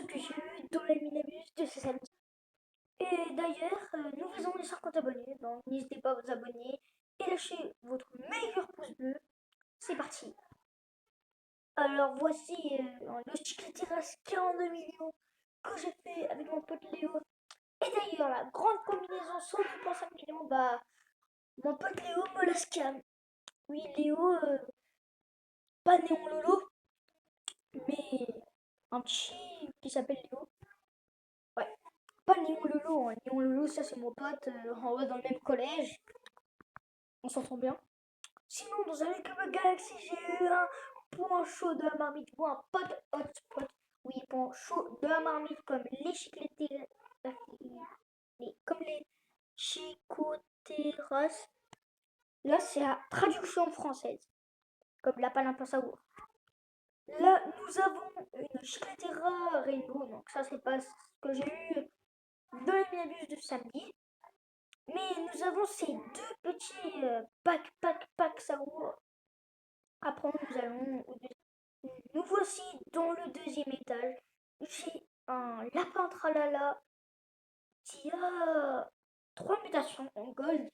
ce que j'ai eu dans la minibus de ce samedi. Et d'ailleurs, nous faisons les 50 abonnés, donc n'hésitez pas à vous abonner et lâcher votre meilleur pouce bleu. C'est parti. Alors voici le Chiquitiras 42 millions que j'ai fait avec mon pote Léo. Et d'ailleurs, la grande combinaison 102,5 millions, bah, mon pote Léo me la scam. Oui, Léo, pas Néon Lolo, mais un petit qui s'appelle Léo. Ouais, pas Néon Lolo, hein. Néon Lolo, ça c'est mon pote, on va dans le même collège, on s'entend bien. Sinon, dans un Cube Galaxy, j'ai eu un point chaud de la marmite ou un pote hotspot. Oui, point chaud de la marmite comme les chicleteras, comme les chicoteras. Là, c'est la traduction française, comme la palampassaour. Là, nous avons une chicletera rainbow, donc ça, c'est pas ce que j'ai eu dans les minibus de samedi. Mais nous avons ces deux petits pack saour. Après, nous voici dans le deuxième étage. J'ai un lapin tralala qui a 3 mutations en gold.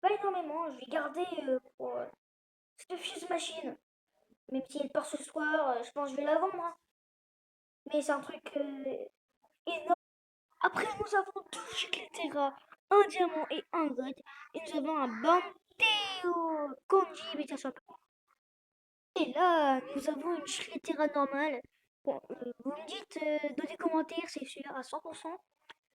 Pas énormément, je vais garder pour cette fuse machine. Même si elle part ce soir, je pense que je vais la vendre, hein. Mais c'est un truc énorme. Après, nous avons deux Chicletera, un diamant et un gold. Et nous avons un Banteo Kanji mutation. Et là, nous avons une Chicletera normale. Bon, vous me dites dans les commentaires, c'est sûr à 100%,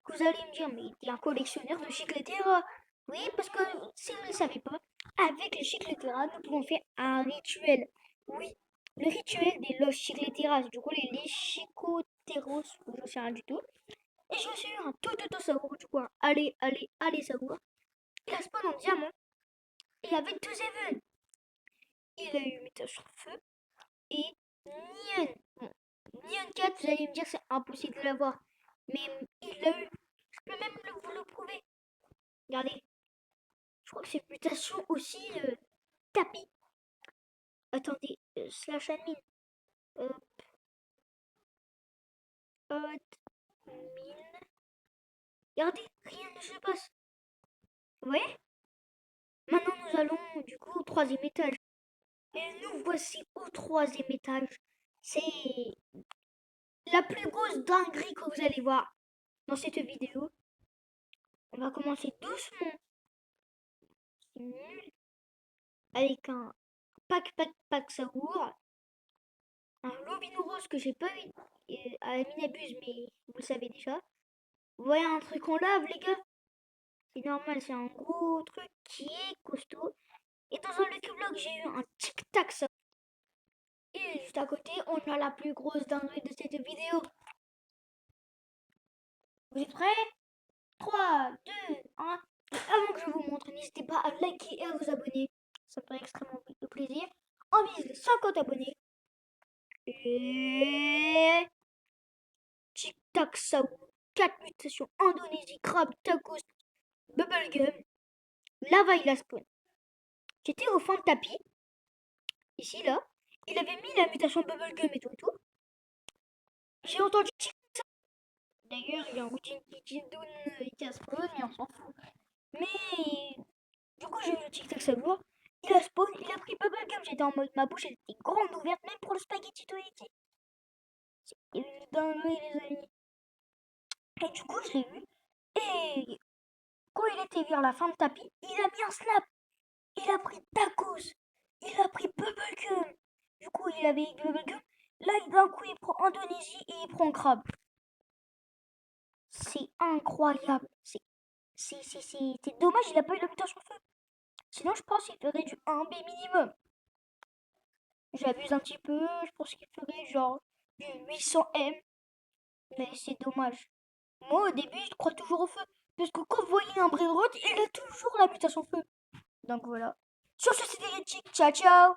que vous allez me dire, mais t'es un collectionneur de Chicletera. Oui, parce que si vous ne le savez pas, avec les Chicletera, nous pouvons faire un rituel. Oui, le rituel des Los Chicleteras, du coup les Chicoteros, je ne sais rien du tout. Et je suis un tout saour, du coup, allez saour. Il a spawn en diamant, et avec deux events. Il a eu mutation feu et Nyan. Bon, Nyan 4, vous allez me dire c'est impossible de l'avoir. Mais il l'a eu. Je peux même vous le prouver. Regardez. Je crois que c'est mutation aussi tapis. Attendez, slash admin. Hop, admin. Regardez, rien ne se passe. Vous voyez? Maintenant nous allons du coup au troisième étage. Et nous voici au troisième étage. C'est la plus grosse dinguerie que vous allez voir dans cette vidéo. On va commencer doucement. C'est nul. Avec un pack saour. Un lobino rose que j'ai pas eu à la minabuse, mais vous le savez déjà. Vous voyez un truc en lave, les gars? C'est normal, c'est un gros truc qui est costaud. Et dans un Lucky Block, j'ai eu un tic-tac ça. Et juste à côté, on a la plus grosse dinguerie de cette vidéo. Vous êtes prêts? 3, 2, 1. Et avant que je vous montre, n'hésitez pas à liker et à vous abonner. Ça me ferait extrêmement de plaisir. On vise les 50 abonnés. Et tic-tac saour. 4 mutations. Indonésie, crabe, tacos, bubblegum. Lava il a spawn. J'étais au fond de tapis. Ici, là. Il avait mis la mutation bubblegum et tout. J'ai entendu tic-tac. D'ailleurs, il y a un routine qui donne qui a spawn, mais on s'en fout. Mais du coup, j'ai eu le tic-tac saour. Il a spawn, il a pris bubblegum. J'étais en mode ma bouche elle était grande ouverte, même pour le spaghetti toïti. C'est une dinguerie, les amis. Et du coup, je l'ai eu. Et quand il était vers la fin de tapis, il a mis un snap. Il a pris tacos. Il a pris bubblegum. Du coup, il avait bubblegum. Là, d'un coup, il prend Indonésie et il prend crabe. C'est incroyable. C'est dommage, il a pas eu la mutation feu. Sinon, je pense qu'il ferait du 1B minimum. J'abuse un petit peu, je pense qu'il ferait genre du 800M. Mais c'est dommage. Moi, au début, je crois toujours au feu. Parce que quand vous voyez un Brainrot, il a toujours la mutation feu. Donc voilà. Sur ce, c'était Ciao, ciao!